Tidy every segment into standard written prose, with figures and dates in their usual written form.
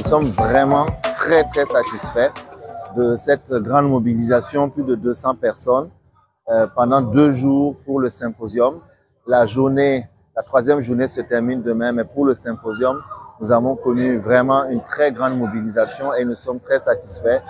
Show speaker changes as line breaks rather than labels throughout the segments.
sommes vraiment très satisfaits de cette grande mobilisation, plus de 200 personnes pendant 2 jours pour le symposium. La troisième journée se termine demain, mais pour le symposium, nous avons connu vraiment une très grande mobilisation et nous sommes très satisfaits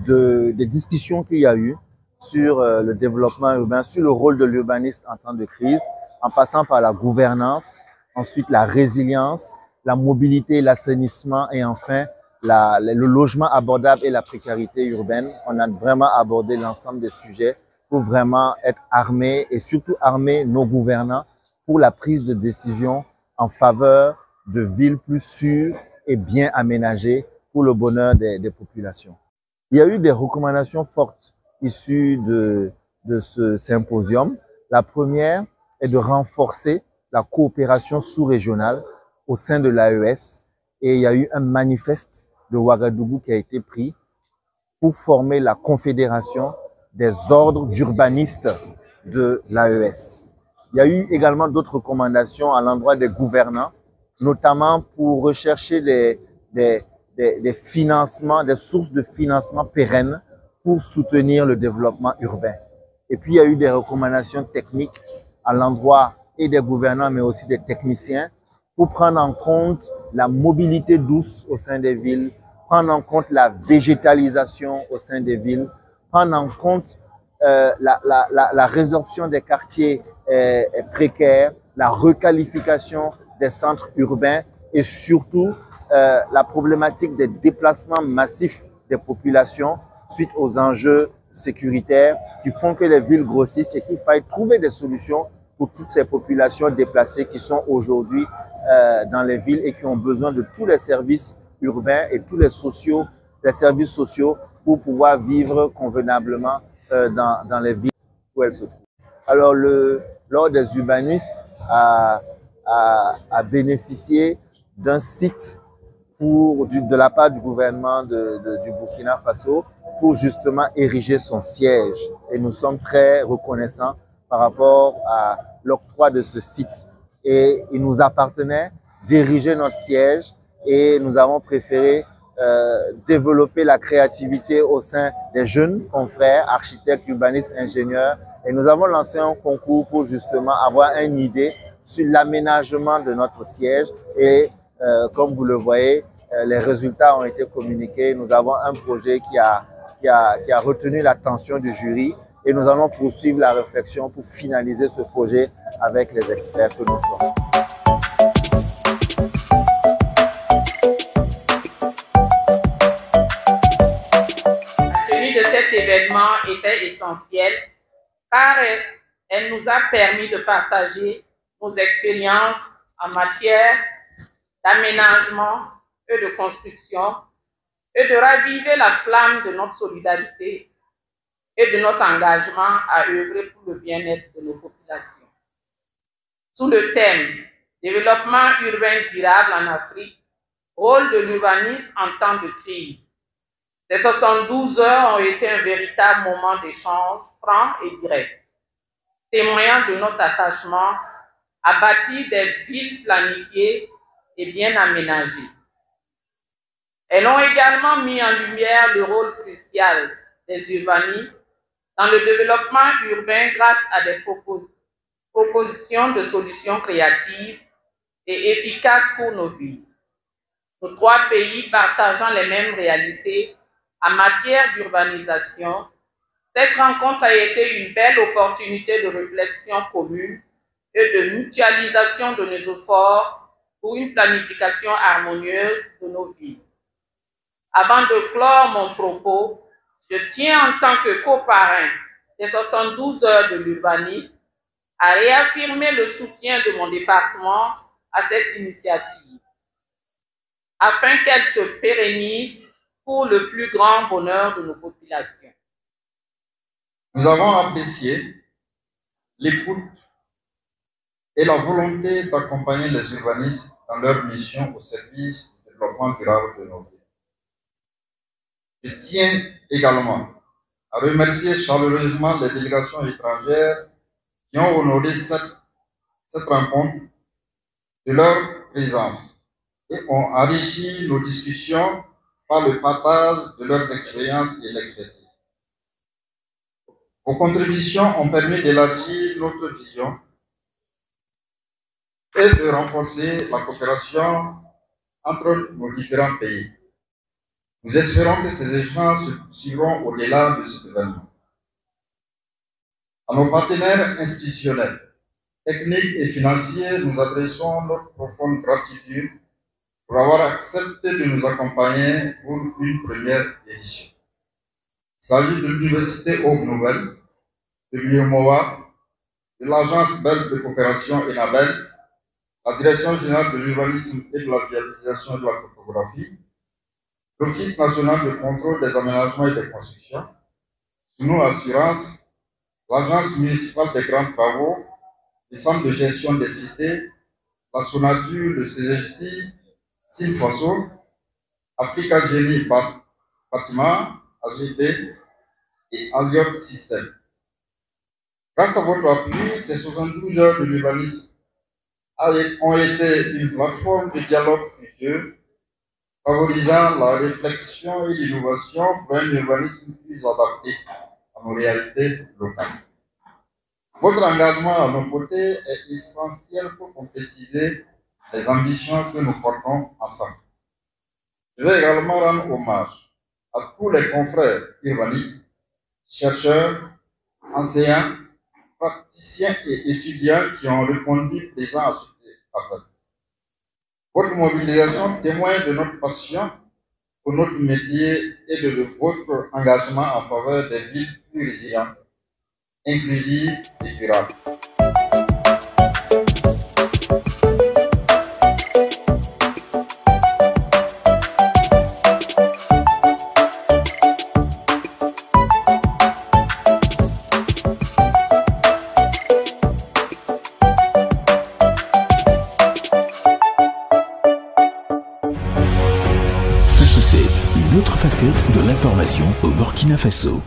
des discussions qu'il y a eu sur le développement urbain, sur le rôle de l'urbaniste en temps de crise, en passant par la gouvernance, ensuite la résilience, la mobilité, l'assainissement et enfin le logement abordable et la précarité urbaine. On a vraiment abordé l'ensemble des sujets pour vraiment être armés et surtout armer nos gouvernants pour la prise de décision en faveur de villes plus sûres et bien aménagées pour le bonheur des populations. Il y a eu des recommandations fortes issues de ce symposium. La première est de renforcer la coopération sous-régionale au sein de l'AES et il y a eu un manifeste de Ouagadougou qui a été pris pour former la confédération des ordres d'urbanistes de l'AES. Il y a eu également d'autres recommandations à l'endroit des gouvernants, notamment pour rechercher des financements, des sources de financement pérennes pour soutenir le développement urbain. Et puis, il y a eu des recommandations techniques à l'endroit et des gouvernants, mais aussi des techniciens, pour prendre en compte la mobilité douce au sein des villes, prendre en compte la végétalisation au sein des villes, prendre en compte la résorption des quartiers précaires, la requalification des centres urbains et surtout la problématique des déplacements massifs des populations suite aux enjeux sécuritaires qui font que les villes grossissent et qu'il faille trouver des solutions pour toutes ces populations déplacées qui sont aujourd'hui dans les villes et qui ont besoin de tous les services urbains et tous les services sociaux pour pouvoir vivre convenablement dans les villes où elles se trouvent. Alors, l'Ordre des urbanistes a bénéficié d'un site de la part du gouvernement du Burkina Faso pour justement ériger son siège. Et nous sommes très reconnaissants par rapport à l'octroi de ce site. Et il nous appartenait d'ériger notre siège et nous avons préféré développer la créativité au sein des jeunes confrères, architectes, urbanistes, ingénieurs. Et nous avons lancé un concours pour justement avoir une idée sur l'aménagement de notre siège. Et comme vous le voyez, les résultats ont été communiqués. Nous avons un projet qui a retenu l'attention du jury et nous allons poursuivre la réflexion pour finaliser ce projet avec les experts que nous sommes.
La tenue de cet événement était essentielle car elle nous a permis de partager nos expériences en matière d'aménagement et de construction et de raviver la flamme de notre solidarité et de notre engagement à œuvrer pour le bien-être de nos populations. Sous le thème « Développement urbain durable en Afrique, rôle de l'urbanisme en temps de crise », ces 72 heures ont été un véritable moment d'échange franc et direct, témoignant de notre attachement à bâtir des villes planifiées et bien aménagées. Elles ont également mis en lumière le rôle crucial des urbanistes dans le développement urbain grâce à des propositions de solutions créatives et efficaces pour nos villes. Nos 3 pays partageant les mêmes réalités en matière d'urbanisation, cette rencontre a été une belle opportunité de réflexion commune et de mutualisation de nos efforts pour une planification harmonieuse de nos villes. Avant de clore mon propos, je tiens en tant que coparrain des 72 heures de l'urbanisme à réaffirmer le soutien de mon département à cette initiative, afin qu'elle se pérennise pour le plus grand bonheur de nos populations.
Nous avons apprécié l'écoute et la volonté d'accompagner les urbanistes dans leur mission au service du développement durable de nos villes. Je tiens également à remercier chaleureusement les délégations étrangères qui ont honoré cette rencontre de leur présence et ont enrichi nos discussions par le partage de leurs expériences et l'expertise. Vos contributions ont permis d'élargir notre vision et de renforcer la coopération entre nos différents pays. Nous espérons que ces échanges se poursuivront au-delà de cet événement. À nos partenaires institutionnels, techniques et financiers, nous adressons notre profonde gratitude pour avoir accepté de nous accompagner pour une première édition. Il s'agit de l'Université Hope Nouvelle, de l'UEMOA, de l'Agence belge de coopération ENABEL, la Direction générale de l'urbanisme et de la viabilisation de la cartographie, l'Office national de contrôle des aménagements et des constructions, Suno Assurance, l'Agence municipale des grands travaux, le Centre de gestion des cités, la Sonature, le CGC, Sinfaso, Africa Génie Bâtiment, AGB et Alliot System. Grâce à votre appui, ces 72 heures de l'urbanisme ont été une plateforme de dialogue fructueux, favorisant la réflexion et l'innovation pour un urbanisme plus adapté à nos réalités locales. Votre engagement à nos côtés est essentiel pour concrétiser les ambitions que nous portons ensemble. Je vais également rendre hommage à tous les confrères urbanistes, chercheurs, enseignants, praticiens et étudiants qui ont répondu présents à cet appel. Votre mobilisation témoigne de notre passion pour notre métier et de votre engagement en faveur des villes plus résilientes, inclusives et durables.
Une autre facette de l'information au Burkina Faso.